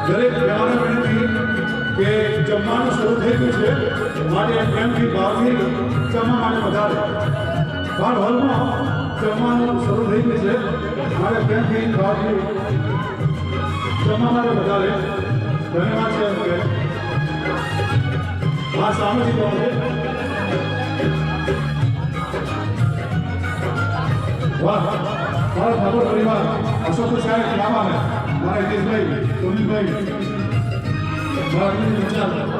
દરેક વ્યવહાર વિનંતી કે જમવાનું શરૂ થઈ ગયું છે માટે પ્રેમથી ભાવથી જમવા માટે વધારે બાર હોલમાં જમવાનું શરૂ થઈ ગયું છે મારે પ્રેમથી ભાવથી જમવા માટે વધારે ધન્યવાદ છે કે આ સામેથી કહો છે વાહ મારા ઠાકોર પરિવાર અશોક સાહેબ નામ આવે મારા હિતેશભાઈ સુનિલભાઈ મારા વિચાર